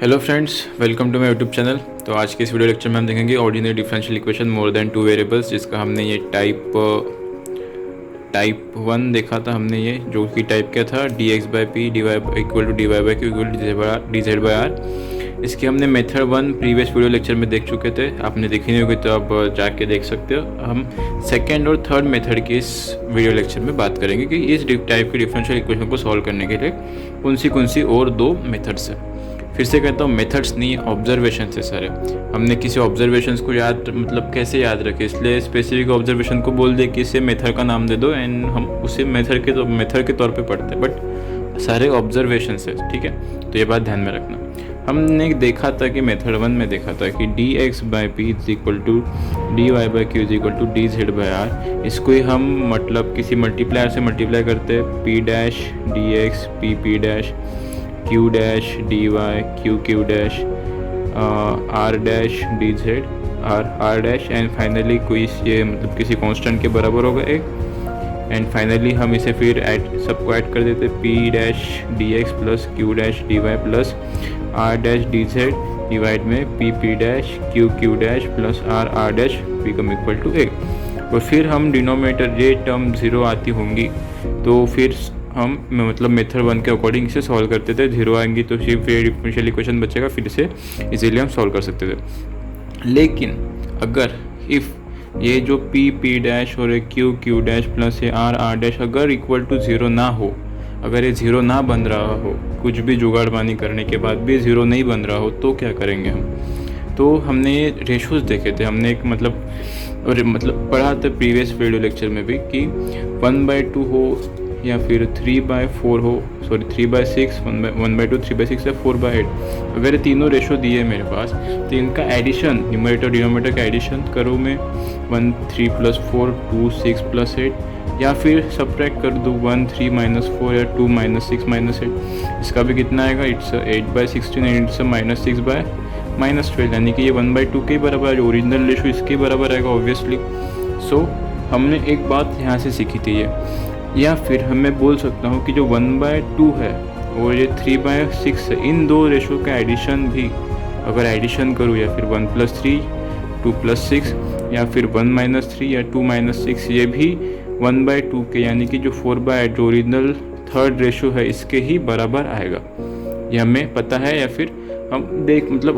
Hello friends, welcome to my YouTube channel. तो आज के इस वीडियो लेक्चर में हम देखेंगे ordinary differential equation more than two variables, जिसका हमने ये टाइप 1 देखा था। हमने ये जो कि टाइप क्या था, d x by p equal to d y by q equal to d z by r. इसकी हमने मेथड 1 प्रीवियस वीडियो लेक्चर में देख चुके थे। आपने देखी नहीं होगी तो आप जाके देख सकते हो। हम सेकेंड और थर्ड मेथड की इस वीडियो लेक्चर में बात करेंगे कि इस टाइप की डिफरेंशियल इक्वेशन को सॉल्व करने के लिए कौन सी और दो मेथड्स है। फिर से कहता हूँ, मेथड्स नहीं, ऑब्जर्वेशन से सारे। हमने किसी ऑब्जर्वेशंस को कैसे याद रखें, इसलिए स्पेसिफिक ऑब्जर्वेशन को बोल दे कि इसे मेथड का नाम दे दो एंड हम उसे मेथड के तौर पे पढ़ते हैं, बट सारे ऑब्जर्वेशन है, ठीक है। तो ये बात ध्यान में रखना। हमने देखा था कि मेथड 1 में देखा था कि d x by p is equal to d y by q is equal to d z by r. इसको ही हम किसी मल्टीप्लायर से मल्टीप्लाई करते हैं, p dash d x p dash q dash d y q dash r dash d z r dash and finally कोई ये किसी कांस्टेंट के बराबर होगा एक। एंड फाइनली हम इसे फिर सबको ऐड कर देते, p dash d x plus q dash d y plus r dash d z divide में p dash q dash plus r dash become equal to a. और फिर हम डिनोमिनेटर ये टर्म 0 आती होंगी तो फिर हम मेथड 1 के अकॉर्डिंग इसे सॉल्व करते थे। 0 आएंगी तो सिर्फ ये डिफरेंशियल इक्वेशन बचेगा, फिर से इजीली हम सॉल्व कर सकते थे। लेकिन अगर इफ़ ये जो पी डैश और क्यू डैश प्लस ये आर डैश अगर इक्वल टू 0 ना हो, अगर ये 0 ना बन रहा हो, कुछ भी जुगाड़बानी करने के बाद भी 0 नहीं बन रहा हो, तो क्या करेंगे हम। तो हमने ये रेशोज़ देखे थे। हमने एक पढ़ा था प्रीवियस वीडियो लेक्चर में भी कि 1/2 हो या फिर 3/4 हो, 3/6, 1/2, 3/6 या 4/8। अगर ये तीनों रेशो दिए मेरे पास तो इनका एडिशन, न्यूमरेटर डिनोमिनेटर का एडिशन करो मैं 1 3 + 4 2 6 + 8, या फिर सब्ट्रैक्ट कर दूँ 1 3 - 4 या 2 - 6 - 8। इसका भी कितना आएगा, इट्स 8/16 एंड इट्स -6/-12, यानी कि ये 1/2 के बराबर है। ओरिजिनल रेशो इसके बराबर आएगा ऑब्वियसली। सो हमने एक बात यहाँ से सीखी थी ये, या फिर हमें बोल सकता हूँ कि जो 1/2 है और ये 3/6 है, इन दो रेशो का एडिशन भी अगर एडिशन करूँ, या फिर 1 + 3 2 + 6 या फिर 1 - 3 या 2 - 6, ये भी 1/2 के, यानी कि जो 4/8 जो ओरिजिनल थर्ड रेशो है इसके ही बराबर आएगा। ये हमें पता है, या फिर हम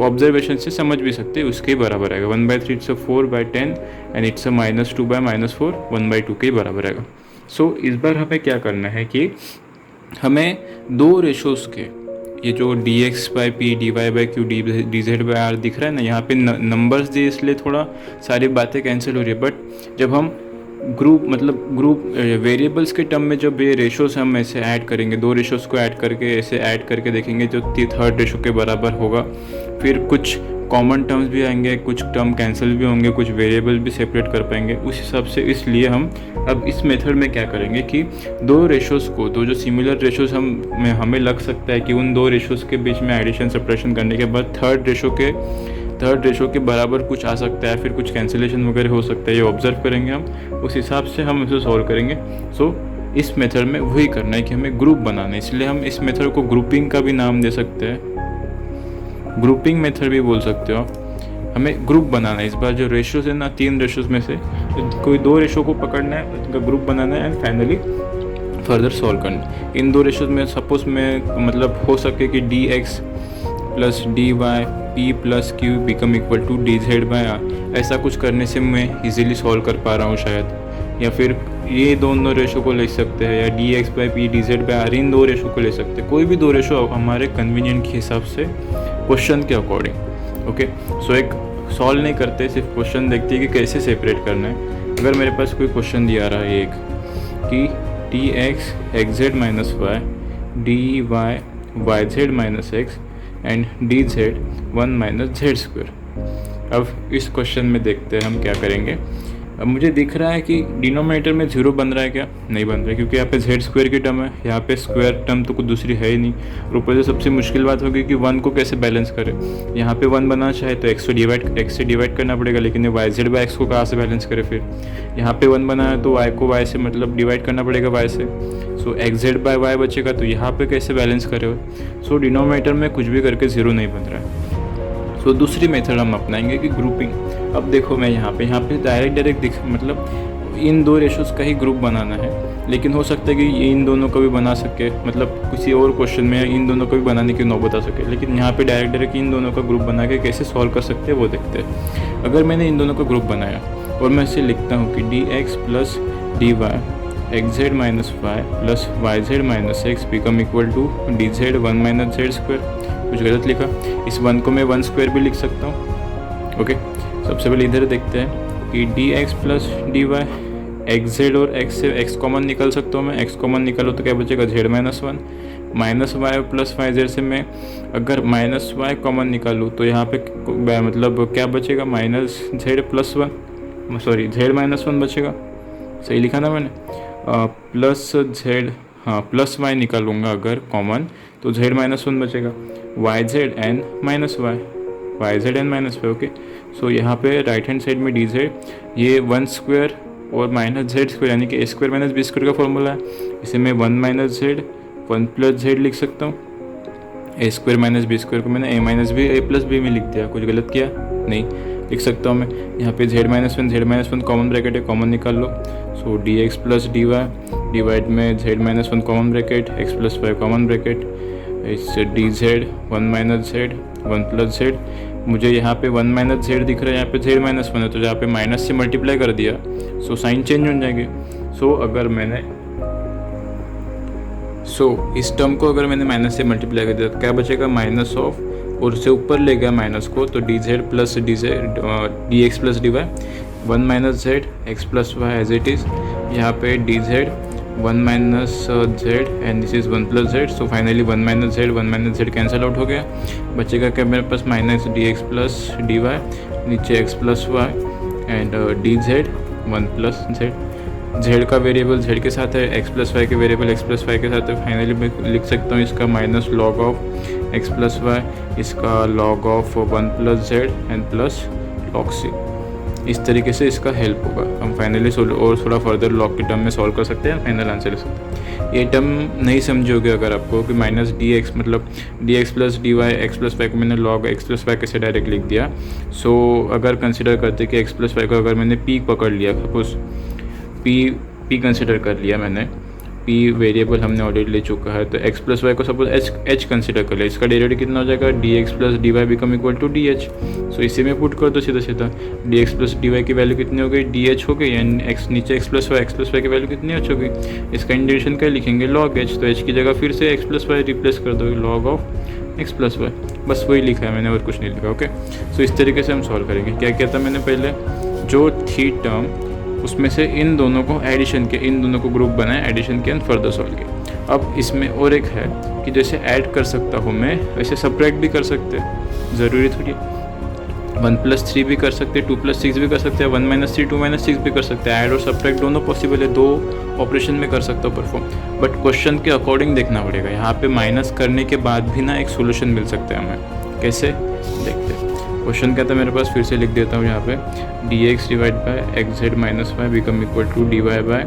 ऑब्जर्वेशन से समझ भी सकते हैं, उसके ही बराबर आएगा। 1/3 इट्स 4/10 एंड इट्स -2/-4 1/2 के ही बराबर आएगा। सो इस बार हमें क्या करना है कि हमें दो रेशोज़ के, ये जो d x by p d y by q d z by r दिख रहा है ना, यहाँ पे नंबर्स दिए इसलिए थोड़ा सारी बातें कैंसिल हो रही है। बट जब हम ग्रुप वेरिएबल्स के टर्म में जब ये रेशोज़ हम ऐसे ऐड करेंगे, दो रेशोज़ को ऐड करके देखेंगे जो थर्ड रेशो के बराबर होगा। फिर कुछ कॉमन टर्म्स भी आएंगे, कुछ टर्म कैंसिल भी होंगे, कुछ वेरिएबल भी सेपरेट कर पाएंगे उस हिसाब से। इसलिए हम अब इस मेथड में क्या करेंगे कि दो रेशोज़ को, दो जो सिमिलर रेशोज़ हमें लग सकता है कि उन दो रेशोज़ के बीच में एडिशन सब्ट्रैक्शन करने के बाद थर्ड रेशो के बराबर कुछ आ सकता है, फिर कुछ कैंसिलेशन वगैरह हो सकता है, ये ऑब्जर्व करेंगे हम, उस हिसाब से हम इसे सॉल्व करेंगे। सो इस मेथड में वही करना है कि हमें ग्रुप बनाना है, इसलिए हम इस मेथड को ग्रुपिंग का भी नाम दे सकते हैं, ग्रुपिंग मेथड भी बोल सकते हो आप। हमें ग्रुप बनाना है। इस बार जो रेशोज़ है ना, 3 रेशोज़ में से कोई 2 रेशो को पकड़ना है, उनका ग्रुप बनाना है एंड फाइनली फर्दर सॉल्व करना है। इन 2 रेशोज़ में सपोज में हो सके कि d x plus d y p plus q become equal to d z by r, ऐसा कुछ करने से मैं इजीली सॉल्व कर पा रहा हूँ शायद। या फिर ये दोनों रेशो को ले सकते हैं, या d x by p d z by r, इन 2 रेशो को ले सकते हैं। कोई भी 2 रेशो हमारे कन्वीनियंट के हिसाब से, क्वेश्चन के अकॉर्डिंग। ओके, सो एक सॉल्व नहीं करते, सिर्फ क्वेश्चन देखते हैं कि कैसे सेपरेट करना है। अगर मेरे पास कोई क्वेश्चन दिया रहा है एक कि d x x z minus y d y y z minus x and d z 1 - z²। अब इस क्वेश्चन में देखते हैं हम क्या करेंगे। अब मुझे दिख रहा है कि डिनोमिनेटर में 0 बन रहा है क्या? नहीं बन रहा है, क्योंकि यहाँ पे जेड स्क्वायर की टर्म है, यहाँ पे स्क्वायर टर्म तो कुछ दूसरी है ही नहीं। और ऊपर से सबसे मुश्किल बात होगी कि 1 को कैसे बैलेंस करें। यहाँ पे 1 बनाना चाहे तो x से डिवाइड करना पड़ेगा, लेकिन ये वाई जेड बाई एक्स को कहाँ से बैलेंस करें फिर। यहाँ पे 1 बनाना है तो y को y से मतलब डिवाइड करना पड़ेगा y से। सो एक्स जेड बाई वाई बचेगा, तो यहाँ पे कैसे बैलेंस करें। सो डिनोमिनेटर में कुछ भी करके 0 नहीं बन रहा है। सो दूसरी मेथड हम अपनाएंगे कि ग्रुपिंग। अब देखो मैं यहाँ पे डायरेक्ट मतलब इन दो रेशोज़ का ही ग्रुप बनाना है, लेकिन हो सकता है कि ये इन दोनों को भी बना सके, मतलब किसी और क्वेश्चन में इन दोनों को भी बनाने की नौबत आ सके। लेकिन यहाँ पे डायरेक्ट इन दोनों का ग्रुप बना के कैसे सॉल्व कर सकते हैं वो देखते हैं। अगर मैंने इन दोनों का ग्रुप बनाया और मैं इसे लिखता हूँ कि d x plus d y x z minus y plus y z minus x become equal to d z 1 minus z square. कुछ गलत लिखा, इस 1 को मैं 1 स्क्वायर भी लिख सकता हूँ। ओके, सबसे पहले इधर देखते हैं कि d x plus d y x z, और एक्स से एक्स कॉमन निकाल सकता हूँ मैं। एक्स कॉमन निकालो तो क्या बचेगा, z minus 1 minus y plus y z से मैं अगर माइनस वाई कॉमन निकालूँ तो यहाँ पे मतलब क्या बचेगा, minus z plus 1, sorry z minus 1 बचेगा। सही लिखा ना मैंने, प्लस जेड, हाँ प्लस वाई निकालूंगा अगर कॉमन तो जेड माइनस 1 बचेगा, y z n minus y z n minus y. Okay, so यहाँ पे राइट हैंड साइड में डी जेड, ये 1 स्क्वायर और माइनस जेड स्क्वायर यानी कि a square minus b square का फॉर्मूला है। इसे मैं 1 माइनस जेड 1 प्लस जेड लिख सकता हूँ। ए स्क्वायर माइनस बी स्क्वायर को मैंने ए माइनस बी ए प्लस बी में लिख दिया। कुछ गलत किया? नहीं, लिख सकता हूँ मैं। यहाँ पे z minus one common bracket है, कॉमन निकाल लो। So d x plus d y divide में z minus 1 common bracket, x plus y common bracket, इससे d z 1 minus z 1 plus z. मुझे यहाँ पे 1 माइनस जेड दिख रहा है, यहाँ पे जेड माइनस 1 है, तो यहाँ पे माइनस से मल्टीप्लाई कर दिया, सो साइन चेंज हो जाएंगे। सो अगर मैंने इस टर्म को अगर मैंने माइनस से मल्टीप्लाई कर दिया तो क्या बचेगा, माइनस ऑफ, और उससे ऊपर ले गया माइनस को तो d z plus d x plus d y 1 minus z x plus y as it is. यहाँ पे d z 1 minus z and this is 1 plus z. So finally 1 minus z cancel out हो गया। बचेगा क्या मेरे पास, minus d x plus d y, नीचे x plus y and d z 1 plus z. Z का वेरिएबल जेड के साथ है, एक्स प्लस वाई के वेरिएबल एक्स प्लस वाई के साथ है। फाइनली मैं लिख सकता हूँ इसका minus log of x plus y, इसका log of 1 plus z and plus log c. इस तरीके से इसका हेल्प होगा। हम फाइनली और थोड़ा फर्दर लॉग की टर्म में सॉल्व कर सकते हैं, फाइनल आंसर ले सकते हैं। ये टर्म नहीं समझोगे अगर आपको कि माइनस डी एक्स मतलब d x plus d y x plus y को मैंने लॉग एक्स प्लस वाई कैसे डायरेक्ट लिख दिया। सो अगर कंसिडर करते कि एक्स प्लस वाई को अगर मैंने पी पकड़ लिया, सपोज पी कंसिडर कर लिया मैंने, पी वेरिएबल हमने ऑलरेडी ले चुका है, तो एक्स प्लस वाई को सपोज एच कंसिडर कर लिया। इसका डेरिवेटिव कितना हो जाएगा, d x plus d y become equal to d h. So इसी में पुट कर दो सीधा d x plus d y की वैल्यू कितनी हो गई, डी एच हो गई, एंड एक्स नीचे एक्स प्लस वाई की वैल्यू कितनी एच हो गई। इसका इंटीग्रेशन क्या लिखेंगे, लॉग एच, तो एच की जगह फिर से एक्स प्लस वाई रिप्लेस कर दो, log of x plus y. बस वही लिखा है मैंने और कुछ नहीं लिखा। ओके, सो इस तरीके से हम सॉल्व करेंगे। क्या किया था मैंने पहले, जो थी टर्म उसमें से इन दोनों को एडिशन के, इन दोनों को ग्रुप बनाए, एडिशन के एंड फर्दर सॉल्व किया। अब इसमें और एक है कि जैसे ऐड कर सकता हूँ मैं, वैसे सब्ट्रैक्ट भी कर सकते हैं, ज़रूरी थोड़ी 1 प्लस 3 भी कर सकते हैं, 2 प्लस 6 भी कर सकते हैं, 1 माइनस 3 2 माइनस 6 भी कर सकते हैं। ऐड और सब्ट्रैक्ट दोनों पॉसिबल है, 2 ऑपरेशन में कर सकता हूँ परफॉर्म, बट क्वेश्चन के अकॉर्डिंग देखना पड़ेगा। यहाँ पे माइनस करने के बाद भी ना एक सोल्यूशन मिल सकता है हमें, कैसे देखते हैं। क्वेश्चन क्या था मेरे पास, फिर से लिख देता हूँ यहाँ पे, d x divide by x z minus y become equal to d y by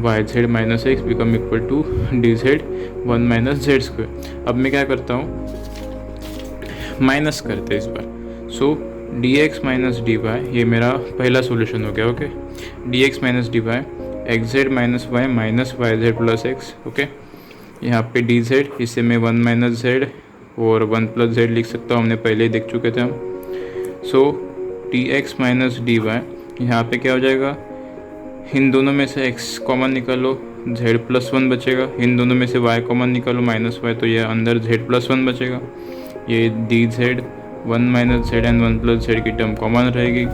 y z minus x become equal to d z 1 minus z square. अब मैं क्या करता हूँ, माइनस करते हैं इस बार। So d x minus d y, ये मेरा पहला सोल्यूशन हो गया। Okay, d x minus d y x z minus y z plus x. Okay, यहाँ पे डी जेड, इसे मैं 1 माइनस जेड और 1 प्लस जेड लिख सकता हूँ, हमने पहले ही देख चुके थे हम। So d x minus d y, यहाँ पर क्या हो जाएगा, इन दोनों में से x कॉमन निकालो, z प्लस 1 बचेगा, इन दोनों में से y कॉमन निकालो माइनस वाई, तो ये अंदर z प्लस 1 बचेगा। ये d z 1 minus z and 1 plus z की टर्म कॉमन रहेगी।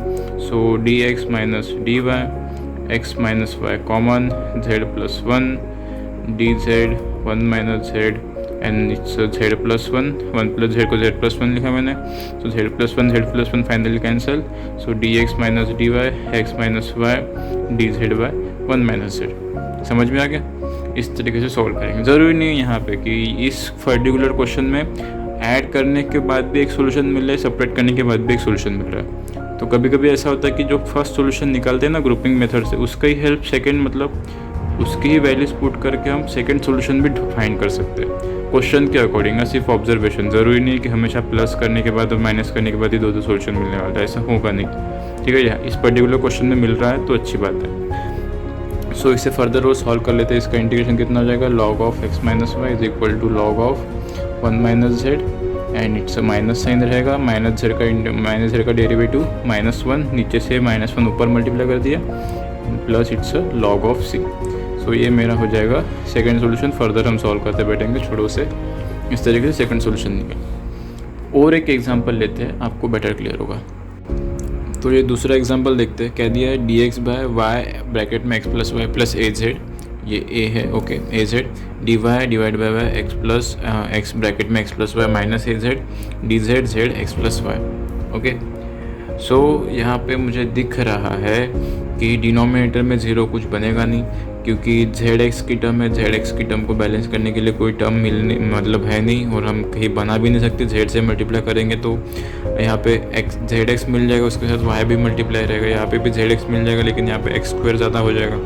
So d x minus d y x minus y common, z plus 1 d z 1 minus z and it's z plus one, one plus z को z plus one लिखा मैंने, तो z plus one finally cancel, so d x minus d y x minus y d z y one minus z. समझ में आ गया? इस तरीके से सॉल्व करेंगे। ज़रूरी नहीं है यहाँ पे कि इस पर्टिकुलर क्वेश्चन में ऐड करने के बाद भी एक सोल्यूशन मिल रहा है, सेपरेट करने के बाद भी एक सोल्यूशन मिल रहा है। तो कभी कभी ऐसा होता है कि जो फर्स्ट सोल्यूशन निकालते हैं ना ग्रुपिंग मेथड से, उसका ही हेल्प सेकेंड, मतलब उसकी ही वैल्यूज पुट करके हम सेकंड सॉल्यूशन भी फाइंड कर सकते हैं क्वेश्चन के अकॉर्डिंग, ना सिर्फ ऑब्जर्वेशन। ज़रूरी नहीं है कि हमेशा प्लस करने के बाद और माइनस करने के बाद ही दो सॉल्यूशन मिलने वाला है, ऐसा होगा नहीं। ठीक है, इस पर्टिकुलर क्वेश्चन में मिल रहा है तो अच्छी बात है। सो इसे फर्दर वो सॉल्व कर लेते हैं। इसका इंटीग्रेशन कितना हो जाएगा, log of x minus y is equal to log of one minus z, and it's minus sign रहेगा, माइनस जेड का डेरिवेटिव -1, नीचे से -1 ऊपर मल्टीप्लाई कर दिया, plus it's log of c. So ये मेरा हो जाएगा सेकंड सॉल्यूशन। फर्दर हम सॉल्व करते बैठेंगे, छोड़ो से इस तरीके से सेकंड सॉल्यूशन निकल। और एक एग्जांपल लेते हैं, आपको बेटर क्लियर होगा। तो ये दूसरा एग्जांपल देखते हैं। कह दिया है d x by y bracket में x plus y plus a z, ये ए है, okay, a z d y divide by y x plus x bracket में x plus y minus a z d z z x plus y. Okay, so यहाँ पे मुझे दिख रहा है कि डिनोमिनेटर में ज़ीरो कुछ बनेगा नहीं, क्योंकि जेड एक्स की टर्म है, जेड एक्स की टर्म को बैलेंस करने के लिए कोई टर्म मिलने मतलब है नहीं, और हम कहीं बना भी नहीं सकते। जेड से मल्टीप्लाई करेंगे तो यहाँ पे एक्स जेड एक्स मिल जाएगा, उसके साथ वाई भी मल्टीप्लाई रहेगा, यहाँ पे भी जेड एक्स मिल जाएगा, लेकिन यहाँ पे एक्स स्क्वायर ज़्यादा हो जाएगा।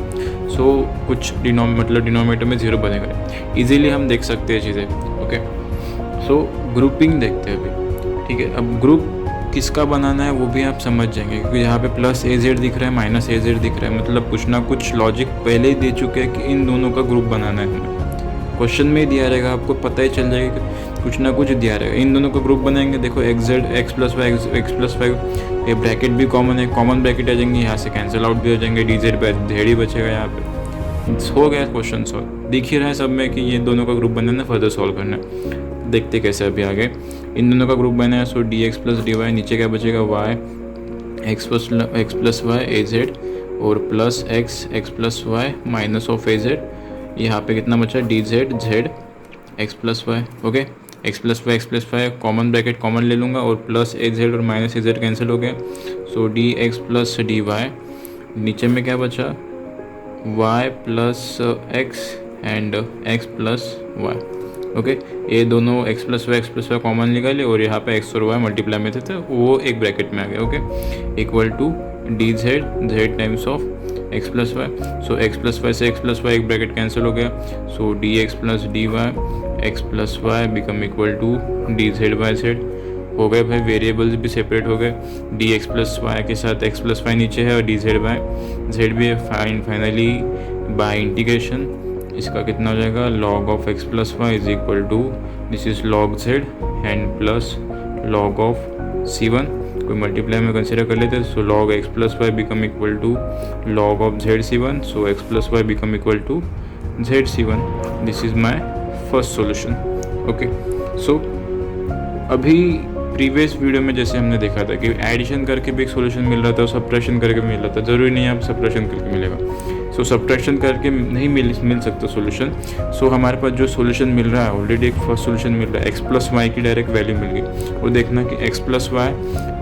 सो कुछ डिनोमिनेटर में ज़ीरो बनेगा, ईजीली हम देख सकते हैं चीज़ें। ओके, सो ग्रुपिंग देखते हैं अभी। ठीक है, अब ग्रुप किसका बनाना है वो भी आप समझ जाएंगे, क्योंकि यहाँ पे प्लस ए जेड दिख रहा है, माइनस ए जेड दिख रहा है, मतलब कुछ ना कुछ लॉजिक पहले ही दे चुके हैं कि इन दोनों का ग्रुप बनाना है हमें। क्वेश्चन में ही दिया रहेगा, आपको पता ही चल जाएगा कि कुछ ना कुछ दिया रहेगा। इन दोनों का ग्रुप बनाएंगे, देखो x z x plus y, ये ब्रैकेट भी कॉमन है, कॉमन ब्रैकेट आ जाएंगे, यहाँ से कैंसिल आउट भी हो जाएंगे, डी जेड जेड ही बचेगा। यहाँ पे हो गया क्वेश्चन सॉल्व। दिख ही रहा है सब में कि ये दोनों का ग्रुप बनाना, फर्दर सॉल्व करना है। देखते कैसे अभी आगे। इन दोनों का ग्रुप बना है, so d x plus d y, नीचे क्या बचेगा y x plus y a z और plus x plus y minus of a z. यहाँ पे कितना बचा, d z z x plus y. Okay, x plus y common bracket common ले लूँगा, और प्लस ए जेड और माइनस ए जेड कैंसिल हो गया, so d x plus d y. नीचे में क्या बचा, y plus x and x plus y. Okay, ये दोनों एक्स प्लस वाई कॉमन निकाले, और यहाँ पे एक्स और वाई मल्टीप्लाई में थे तो वो एक ब्रैकेट में आ गया। Okay, equal to d z z times of x plus y. So x plus y से एक्स प्लस वाई एक ब्रैकेट कैंसिल हो गया, so d x plus d y x plus y become equal to d z by z. हो गए भाई, variables भी separate हो गए, डी एक्स प्लस वाई के साथ एक्स प्लस वाई नीचे है और डी जेड बाई जेड भी है। फाइनली बाय इंटीग्रेशन इसका कितना हो जाएगा, log of x plus y is equal to this is log z and plus log of C1, कोई मल्टीप्लाई में कंसिडर कर लेते हैं, so log x plus y become equal to log of z C1, so x plus y become equal to z C1। This is my first solution. Okay, so अभी previous video में जैसे हमने देखा था कि एडिशन करके भी एक सोल्यूशन मिल रहा था और सब्ट्रैक्शन करके भी मिल रहा था। ज़रूरी नहीं है आप सब्ट्रैक्शन करके मिलेगा, सो सब्ट्रैक्शन करके नहीं मिल सकता सोल्यूशन। सो हमारे पास जो सोल्यूशन मिल रहा है ऑलरेडी एक फर्स्ट सोल्यूशन मिल रहा है, एक्स प्लस वाई की डायरेक्ट वैल्यू मिल गई, और देखना कि एक्स प्लस वाई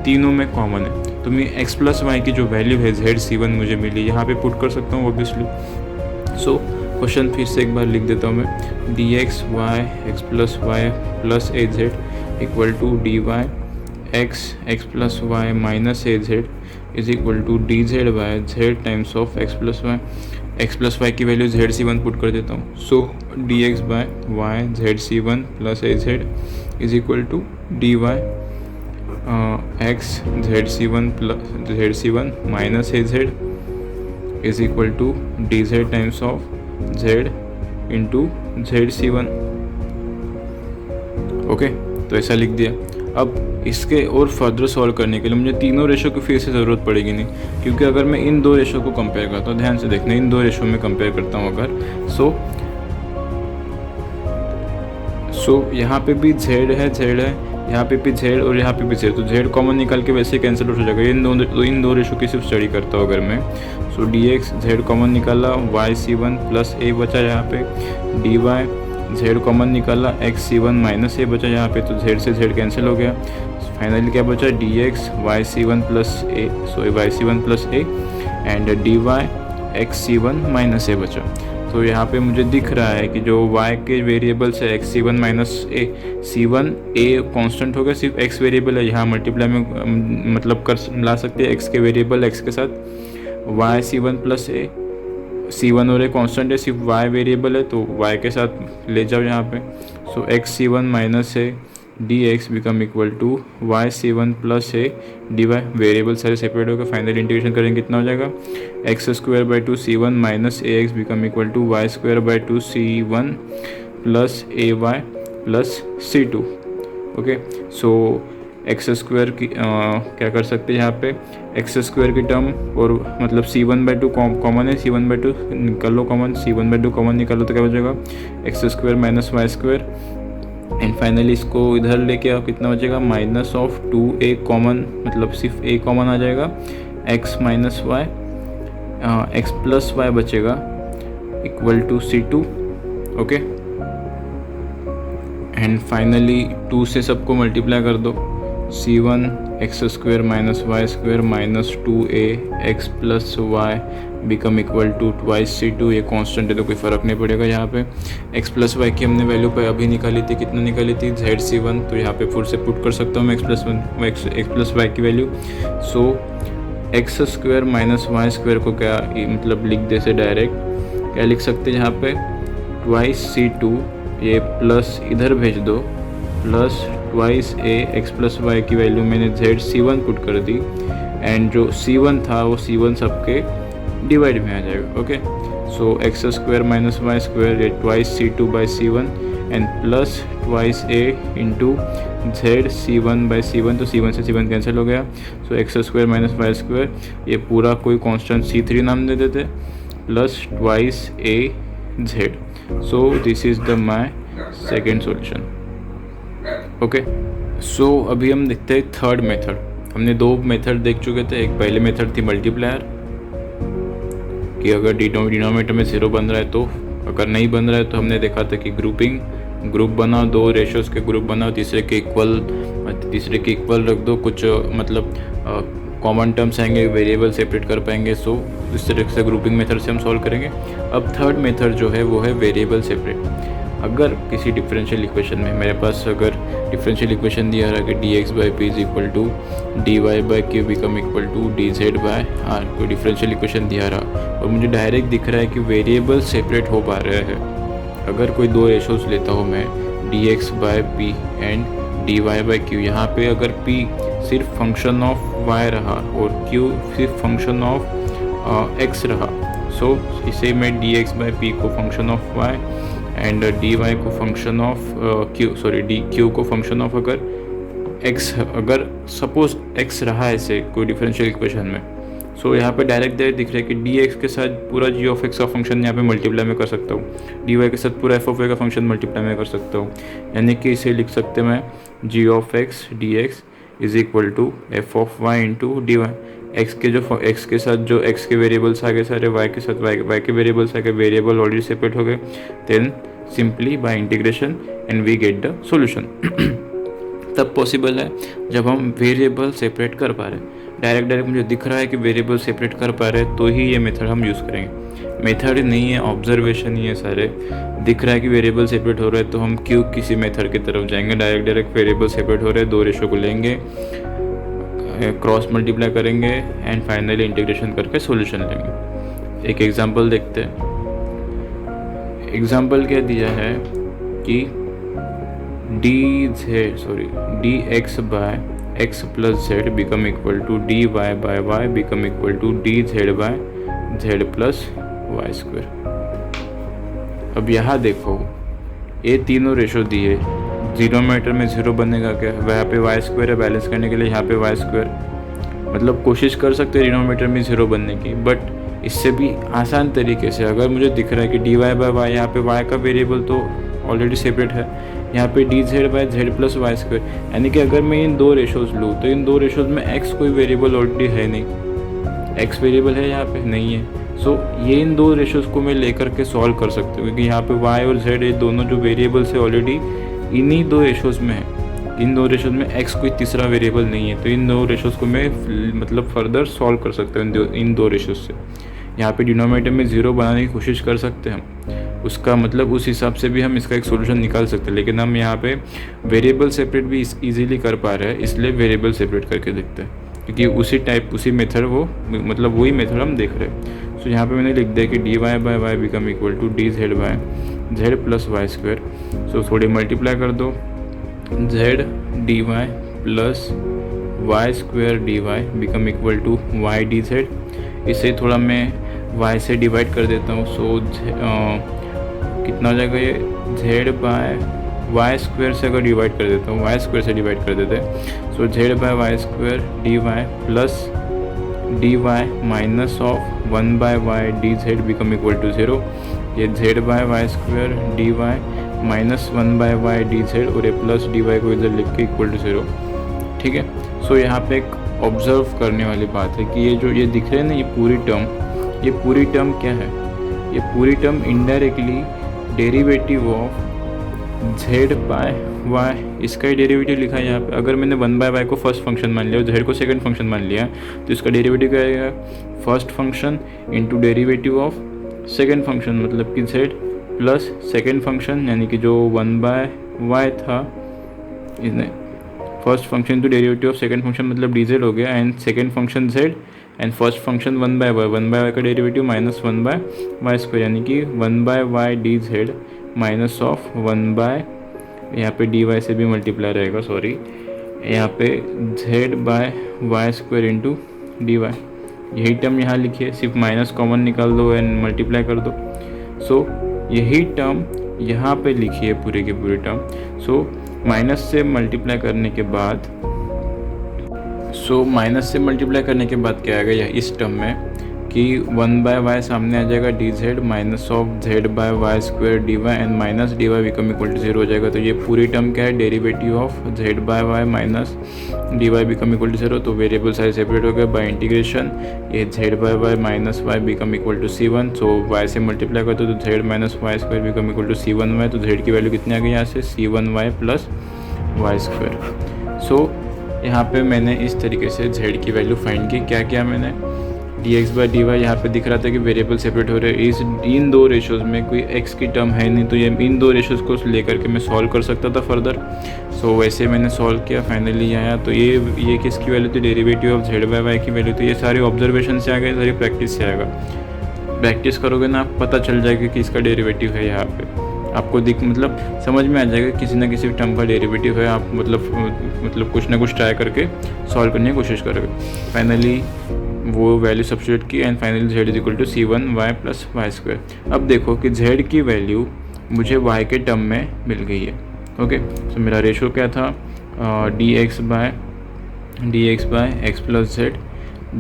तीनों में कॉमन है, तो मैं एक्स प्लस वाई की जो वैल्यू है जेड C1 मुझे मिली, यहाँ पे पुट कर सकता हूँ ऑब्वियसली। सो क्वेश्चन फिर से एक बार लिख देता हूँ मैं, d x y x plus a z equal to d y x plus y minus a z is equal to d z by z times of x plus y की value z C1 put कर देता हूँ, so d x by y z C1 plus a z is equal to d y x z C1 minus a z is equal to d z times of Z into Z C1। Okay, तो ऐसा लिख दिया। अब इसके और further solve करने के लिए मुझे तीनों रेशो की फिर से ज़रूरत पड़ेगी नहीं, क्योंकि अगर मैं इन दो रेशो को कंपेयर करता हूँ, ध्यान से देखना, इन दो रेशो में कंपेयर करता हूँ अगर, सो यहाँ पे भी जेड है, यहाँ पे भी जेड और यहाँ पे भी जेड, तो जेड कॉमन निकाल के वैसे कैंसिल हो जाएगा। इन दो रेशो की सिर्फ स्टडी करता हूँ अगर मैं, सो डी एक्स जेड कॉमन निकाला, वाई C1 प्लस ए बचा यहाँ पे, डी वाई z कॉमन निकाला, x c1 माइनस a बचा यहाँ पे, तो z से z कैंसिल हो गया। फाइनली क्या बचा, dx yc1 plus a, sorry yc1 plus a and dy xc1 minus a बचा। तो यहाँ पे मुझे दिख रहा है कि जो y के वेरिएबल्स है xc1 minus a, c1 a constant होगा, सिर्फ x वेरिएबल है, यहाँ मल्टीप्लाई में मतलब कर ला सकते हैं x के वेरिएबल x के साथ, y c1 plus a, c1 और a कांस्टेंट है, सिर्फ y वेरिएबल है तो y के साथ ले जाओ यहाँ पे। So x c1 minus a dx become equal to y c1 plus a dy, variable सारे सेपरेट होकर फाइनल इंटीग्रेशन करेंगे कितना हो जाएगा, x square by 2 c1 minus ax become equal to y square by 2 c1 plus ay plus c2। Okay, so x square की क्या कर सकते हैं यहाँ पे, एक्स स्क्वायर की टर्म और मतलब c1 बाई 2 कॉमन है, c1 बाई 2 निकाल लो कॉमन, c1 बाई 2 कॉमन निकालो तो क्या हो जाएगा, x square minus y square and finally इसको इधर लेके आओ, कितना हो जाएगा, माइनस ऑफ 2a कॉमन, मतलब सिर्फ a कॉमन आ जाएगा, x minus y, x plus y बचेगा equal to c2। Okay, and finally 2 से सबको मल्टीप्लाई कर दो, c1 x square minus y square minus 2a x plus y become equal to twice c2, ये constant है तो कोई फ़र्क नहीं पड़ेगा यहाँ पे। x प्लस वाई की हमने वैल्यू पे अभी निकाली थी, कितना निकाली थी, zc1, तो यहाँ पे फुल से पुट कर सकता हूँ मैं x प्लस वाई की value. So x square minus y square को क्या मतलब लिख दे से डायरेक्ट क्या लिख सकते हैं यहाँ पे, ट्वाइस c2, ये प्लस इधर भेज दो, plus twice a x plus y की वैल्यू मैंने zc1 पुट कर दी एंड जो c1 था वो c1 सबके डिवाइड में आ जाएगा। Okay, so x square minus y square ये twice c2 by c1 and plus twice a into zc1 by c1, तो c1 से c1 कैंसिल हो गया। So x square minus y square ये पूरा कोई कांस्टेंट c3 नाम दे देते, प्लस ट्वाइस a z। सो this is the my second solution. Okay, so अभी हम देखते हैं थर्ड मेथड। हमने दो मेथड देख चुके थे, एक पहले मेथड थी मल्टीप्लायर कि अगर डिनोमिनेटर में 0 बन रहा है तो, अगर नहीं बन रहा है तो हमने देखा था कि ग्रुप बनाओ, दो रेशियोज़ के ग्रुप बनाओ, तीसरे के इक्वल रख दो, कुछ मतलब कॉमन टर्म्स आएंगे, वेरिएबल सेपरेट कर पाएंगे। सो इस तरह से ग्रुपिंग मेथड से हम सॉल्व करेंगे। अब थर्ड मेथड जो है वो है वेरिएबल सेपरेट। अगर किसी डिफरेंशियल इक्वेशन में मेरे पास अगर डिफरेंशियल इक्वेशन दिया रहा कि dx by p is equal to dy by q become equal to dz by r, कोई डिफरेंशियल इक्वेशन दिया रहा और मुझे डायरेक्ट दिख रहा है कि वेरिएबल सेपरेट हो पा रहे हैं। अगर कोई दो रेशोज़ लेता हूँ मैं, dx by P and dy by Q, यहाँ पे अगर p सिर्फ फंक्शन ऑफ y रहा और q सिर्फ फंक्शन ऑफ x रहा, सो इसे मैं dx बाई पी को function of y and dy को फंक्शन ऑफ dq को फंक्शन ऑफ अगर x, अगर सपोज x रहा है ऐसे कोई डिफरेंशियल इक्वेशन में, सो यहाँ पे डायरेक्ट दिख रहा है कि dx के साथ पूरा g ऑफ x का फंक्शन यहाँ पे मल्टीप्लाई में कर सकता हूँ, dy के साथ पूरा f ऑफ y का फंक्शन मल्टीप्लाई में कर सकता हूँ, यानी कि इसे लिख सकते मैं g of x dx is equal to f of y into dy। x के साथ जो x के वेरिएबल्स आ गए सारे, y के साथ y के वेरिएबल्स आ गए, वेरिएबल ऑलरेडी सेपरेट हो गए, then simply by integration and we get the solution. तब पॉसिबल है जब हम वेरिएबल सेपरेट कर पा रहे हैं। डायरेक्ट मुझे दिख रहा है कि वेरिएबल सेपरेट कर पा रहे हैं तो ही ये मेथड हम यूज़ करेंगे। मेथड नहीं है, ऑब्जर्वेशन ही है सारे। दिख रहा है कि वेरिएबल सेपरेट हो रहा है तो हम क्यों किसी मेथड की तरफ जाएंगे, डायरेक्ट वेरिएबल सेपरेट हो रहे हैं, दो रेशो को लेंगे, क्रॉस मल्टीप्लाई करेंगे एंड फाइनली इंटीग्रेशन करके सॉल्यूशन लेंगे। एक एग्जांपल देखते हैं। एग्जांपल क्या दिया है कि dx by x plus z become equal to dy by y become equal to dz by z plus y square. अब यहाँ देखो ये तीनों रेशो दिए, डिनोमिनेटर में 0 बनेगा क्या, वहाँ पे वाई स्क्वायर है, बैलेंस करने के लिए यहाँ पे वाई स्क्वायर, मतलब कोशिश कर सकते हैं डिनोमिनेटर में 0 बनने की, बट इससे भी आसान तरीके से अगर मुझे दिख रहा है कि dy बाय y, यहाँ पे y का वेरिएबल तो ऑलरेडी सेपरेट है, यहाँ पे dz by z plus y square, यानी कि अगर मैं इन दो रेशोज़ लूँ तो इन दो रेशोज़ में x कोई वेरिएबल ऑलरेडी है नहीं, x वेरिएबल है यहाँ पे नहीं है, सो ये इन दो रेशोज़ को मैं लेकर के सॉल्व कर सकता हूँ, क्योंकि यहाँ पे y और z ये दोनों जो वेरिएबल्स है ऑलरेडी इन्हीं दो रेशोज़ में है। इन दो रेशोज़ में x कोई तीसरा वेरिएबल नहीं है, तो इन दो रेशोज़ को मैं मतलब फर्दर सॉल्व कर सकता हूँ इन दो रेशोज़ से। यहाँ पे डिनोमिनेटर में 0 बनाने की कोशिश कर सकते हैं हम, उसका मतलब उस हिसाब से भी हम इसका एक सोल्यूशन निकाल सकते हैं, लेकिन हम यहाँ पे वेरिएबल सेपरेट भी इजीली कर पा रहे हैं, इसलिए वेरिएबल सेपरेट करके देखते हैं, क्योंकि उसी मेथड वो मतलब वही मेथड हम देख रहे हैं। सो यहाँ पे मैंने लिख दिया कि dy by y become equal to dz by z plus y square. So थोड़ी मल्टीप्लाई कर दो, z dy plus y square dy become equal to y dz। इसे थोड़ा मैं y से डिवाइड कर देता हूँ। सो कितना हो जाएगा, ये z बाय वाई स्क्वायर से अगर डिवाइड कर देता हूँ, वाई स्क्वायर से डिवाइड कर देते हैं, so z by y square dy plus dy minus of 1 by y dz become equal to 0। ये z by y square dy minus 1 by y dz और ये प्लस dy को इधर लिख के इक्वल टू 0। ठीक है। सो यहाँ पे एक ऑब्जर्व करने वाली बात है कि ये जो ये दिख रहे हैं ना, ये पूरी टर्म क्या है, ये पूरी term indirectly derivative of z by y, इसका ही डेरिवेटिव लिखा है यहाँ पे। अगर मैंने 1 बाय वाई को फर्स्ट फंक्शन मान लिया और z को सेकंड फंक्शन मान लिया, तो इसका डेरिवेटिव क्या आएगा, first function into derivative of second function, मतलब कि z प्लस सेकंड फंक्शन, यानी कि जो 1 बाय वाई था, इसने first function to derivative of second function मतलब dz हो गया, and second function z and first function 1 by y का derivative minus 1 by y square, यानी कि 1 by y dz minus of 1 by, यहाँ पे dy से भी मल्टीप्लाई रहेगा, सॉरी, यहाँ पे z by y square into dy। यही टर्म यहाँ लिखिए, सिर्फ माइनस कॉमन निकाल दो एंड मल्टीप्लाई कर दो। सो यही टर्म यहाँ पे लिखिए, पूरे के पूरे टर्म। सो माइनस से मल्टीप्लाई करने के बाद क्या आएगा यह इस टर्म में कि 1 बाय वाई सामने आ जाएगा dz minus of z by y square dy and minus dy become equal to 0 हो जाएगा। तो ये पूरी टर्म क्या है, derivative of z by y minus dy become equal to 0। तो वेरिएबल साइज सेपरेट हो गया बाय इंटीग्रेशन, ये z by y minus y become equal to c1। So y से मल्टीप्लाई करते तो z minus y square become equal to c1y। तो z की value कितनी आ गई यहाँ से, c1y प्लस वाई स्क्वायर। सो यहाँ पे मैंने इस तरीके से z की वैल्यू फाइंड की। क्या किया मैंने, dx बाई dy यहाँ पे दिख रहा था कि वेरिएबल सेपरेट हो रहे हैं, इन दो रेशोज़ में कोई x की टर्म है नहीं, तो ये इन दो रेशोज़ को लेकर के मैं सॉल्व कर सकता था फर्दर। सो वैसे मैंने सॉल्व किया, फाइनली आया। तो ये किसकी वैल्यू थी, derivative of z by y की वैल्यू। तो ये सारे ऑब्जर्वेशन से आ गए, सारी प्रैक्टिस से आएगा। प्रैक्टिस करोगे ना, पता चल जाएगा कि इसका डेरिवेटिव है, यहाँ पे आपको मतलब समझ में आ जाएगा किसी ना किसी टर्म का डेरिवेटिव है। आप मतलब कुछ ना कुछ ट्राई करके सॉल्व करने की कोशिश करोगे। फाइनली वो वैल्यू सब्स्टिट्यूट की and finally z is equal to c1y plus y square. अब देखो कि z की वैल्यू मुझे y के टर्म में मिल गई है। ओके, तो मेरा रेशो क्या था, dx by x plus z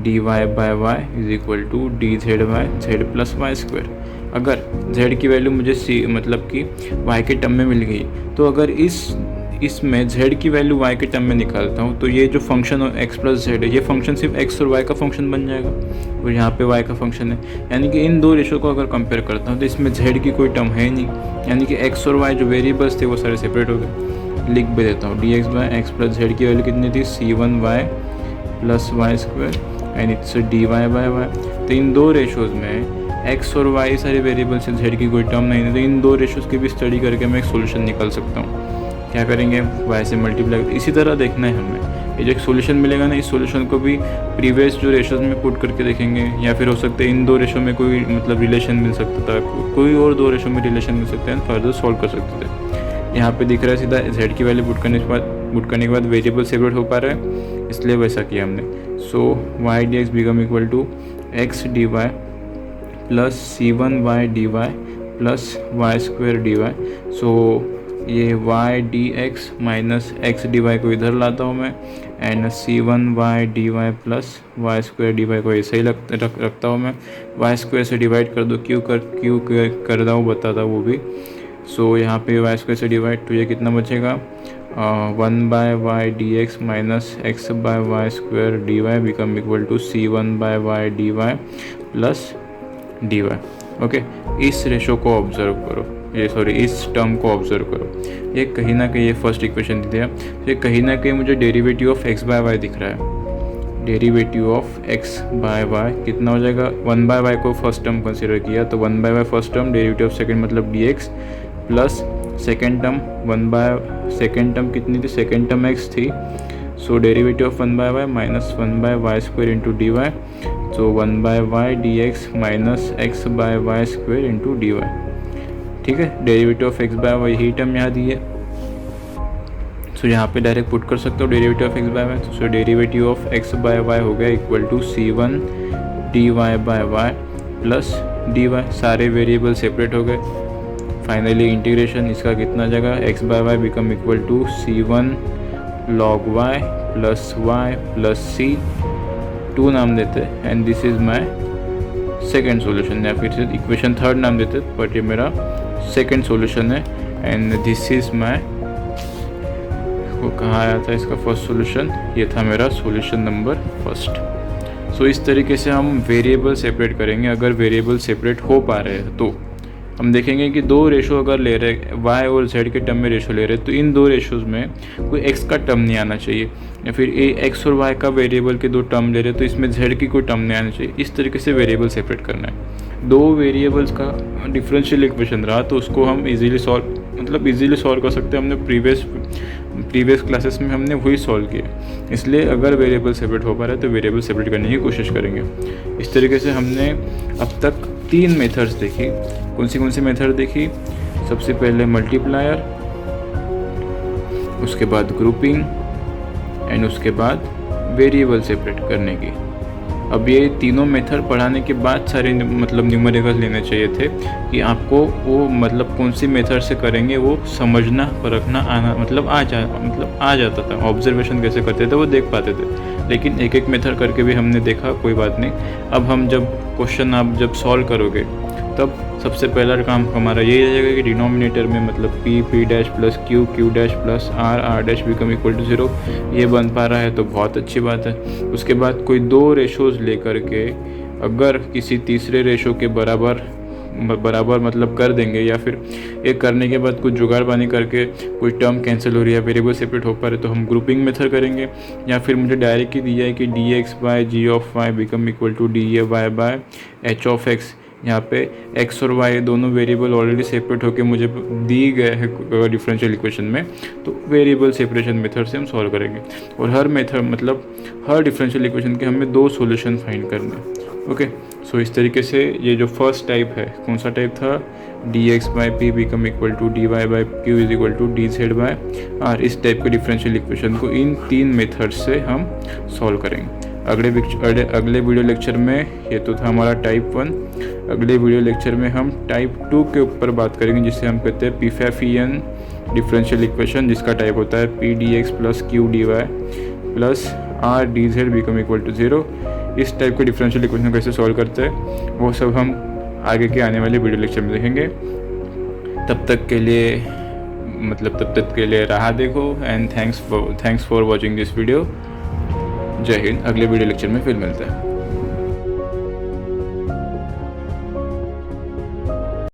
dy by y is equal to dz by z plus y square. अगर z की वैल्यू मुझे मतलब कि y के टर्म में मिल गई, तो अगर इसमें z की वैल्यू y के टर्म में निकालता हूँ, तो ये जो फंक्शन x प्लस z है, ये फंक्शन सिर्फ x और y का फंक्शन बन जाएगा और यहाँ पे y का फंक्शन है। यानी कि इन दो रेशो को अगर कंपेयर करता हूँ तो इसमें z की कोई टर्म है नहीं, यानी कि x और y जो वेरिएबल्स थे वो सारे सेपरेट हो गए। लिख भी देता हूँ, dx by x plus z की वैल्यू कितनी थी, c1y plus y square and it's dy by y। तो इन दो रेशोज़ में x और y सारे वेरिएबल्स हैं, z की कोई टर्म नहीं है, तो इन दो रेशोज़ की भी स्टडी करके मैं एक सोल्यूशन निकाल सकता हूँ। क्या करेंगे, y से मल्टीप्लाई, इसी तरह देखना है हमें। ये जो एक सोल्यूशन मिलेगा ना, इस सोल्यूशन को भी प्रीवियस जो रेशोज़ में पुट करके देखेंगे, या फिर हो सकता है इन दो रेशो में कोई मतलब रिलेशन मिल सकता था, कोई और दो रेशो में रिलेशन मिल सकते हैं, फर्दर सॉल्व कर सकते थे। यहाँ पे दिख रहा है सीधा z की वैल्यू पुट करने के बाद वेरिएबल सेपरेट हो पा रहा है, इसलिए वैसा किया हमने। So y dx become equal to x dy plus c1y dy plus y square dy। So ये y dx minus x dy को इधर लाता हूँ मैं, and c1y dy plus y square dy को ऐसे ही रखता हूँ मैं। वाई स्क्वायर से डिवाइड कर दो, क्यों कर रहा हूँ बताता वो भी। सो यहाँ पे वाई स्क्वायर से डिवाइड, तो ये कितना बचेगा, 1 by y dx minus x by y square dy become equal to c1 by y dy plus d y. Okay, इस रेशो को ऑब्जर्व करो, इस टर्म को ऑब्जर्व करो। ये कहीं ना कहीं ये फर्स्ट इक्वेशन दिया, ये कहीं ना कहीं मुझे derivative of x by y दिख रहा है। Derivative of x by y कितना हो जाएगा, 1 बाय वाई को फर्स्ट टर्म कंसिडर किया तो 1 by y first term, derivative of second मतलब d x, plus second term 1 by second term कितनी थी, सेकेंड टर्म एक्स थी, so derivative of 1 by y minus 1 by y square into d y, so 1 by Y d x minus x by y square into d y. ठीक है, derivative of x by y यही term यहाँ दी है, सो यहाँ पे direct put कर सकते हो derivative of x by y. So derivative of x by y हो गया equal to C1 d y by y plus d y, सारे वेरिएबल सेपरेट हो गए। फाइनली इंटीग्रेशन इसका कितना जगह, x by y become equal to C1 log y plus y plus c, 2 नाम देते and this is my second solution, या फिर से इक्वेशन थर्ड नाम देते बट ये मेरा सेकेंड सोल्यूशन है एंड दिस इज़ माई, वो कहाँ आया था इसका फर्स्ट सोल्यूशन, ये था मेरा सोल्यूशन नंबर फर्स्ट। सो इस तरीके से हम वेरिएबल सेपरेट करेंगे। अगर वेरिएबल सेपरेट हो पा रहे हैं तो हम देखेंगे कि दो रेशो अगर ले रहे हैं, वाई और जेड के टर्म में रेशो ले रहे हैं, तो इन दो रेशोज़ में कोई एक्स का टर्म नहीं आना चाहिए, या फिर एक्स और वाई का वेरिएबल के दो टर्म ले रहे हैं तो इसमें जेड की कोई टर्म नहीं आना चाहिए। इस तरीके से वेरिएबल सेपरेट करना है। दो वेरिएबल्स का डिफरेंशियल इक्वेशन रहा तो उसको हम इजीली सॉल्व कर सकते हैं। हमने प्रीवियस क्लासेस में हमने वही सॉल्व किया, इसलिए अगर वेरिएबल सेपरेट हो पा रहा है तो वेरिएबल सेपरेट करने की कोशिश करेंगे। इस तरीके से हमने अब तक 3 मेथड्स देखी। कौन सी मेथड देखी, सबसे पहले मल्टीप्लायर, उसके बाद ग्रुपिंग एंड उसके बाद वेरिएबल सेपरेट करने की। अब ये तीनों मेथड पढ़ाने के बाद सारे न्यूमेरिकल्स लेने चाहिए थे कि आपको वो कौन सी मेथड से करेंगे वो समझना परखना आना आ जाता था। ऑब्जर्वेशन कैसे करते थे वो देख पाते थे, लेकिन एक एक मेथड करके भी हमने देखा, कोई बात नहीं। अब हम जब क्वेश्चन आप जब सॉल्व करोगे तब सबसे पहला काम हमारा यही रहेगा कि डिनोमिनेटर में p dash plus q dash plus r dash become equal to 0, ये बन पा रहा है तो बहुत अच्छी बात है। उसके बाद कोई दो रेशोज़ लेकर के अगर किसी तीसरे रेशो के बराबर कर देंगे, या फिर एक करने के बाद कुछ जुगाड़बानी करके कोई टर्म कैंसिल हो रही है, वेरिएबल सेपरेट हो पा रहे तो हम ग्रुपिंग मेथड करेंगे, या फिर मुझे डायरेक्ट ही दिया है कि dx by g of y become equal to dy by h of x। यहाँ पे x और y दोनों वेरिएबल ऑलरेडी सेपरेट होकर मुझे दी गए हैं डिफरेंशियल इक्वेशन में, तो वेरिएबल सेपरेशन मेथड से हम सॉल्व करेंगे। और हर मेथड हर डिफरेंशियल इक्वेशन के हमें 2 सॉल्यूशन फाइंड करना है। ओके, सो इस तरीके से ये जो फर्स्ट टाइप है, कौन सा टाइप था, dx by p become equal to dy by q is equal to dz by r, इस टाइप के डिफरेंशियल इक्वेशन को इन 3 मेथड से हम सॉल्व करेंगे। अगले वीडियो लेक्चर में, ये तो था हमारा टाइप 1, अगले वीडियो लेक्चर में हम टाइप 2 के ऊपर बात करेंगे, जिसे हम कहते हैं पीफेफियन डिफरेंशियल इक्वेशन, जिसका टाइप होता है p d x plus q d y plus r d z become equal to 0। इस टाइप के डिफरेंशियल इक्वेशन कैसे सॉल्व करते हैं वो सब हम आगे के आने वाले वीडियो लेक्चर में देखेंगे। तब तक के लिए राह देखो and thanks for watching this video. जय हिंद। अगले वीडियो लेक्चर में फिर मिलते हैं।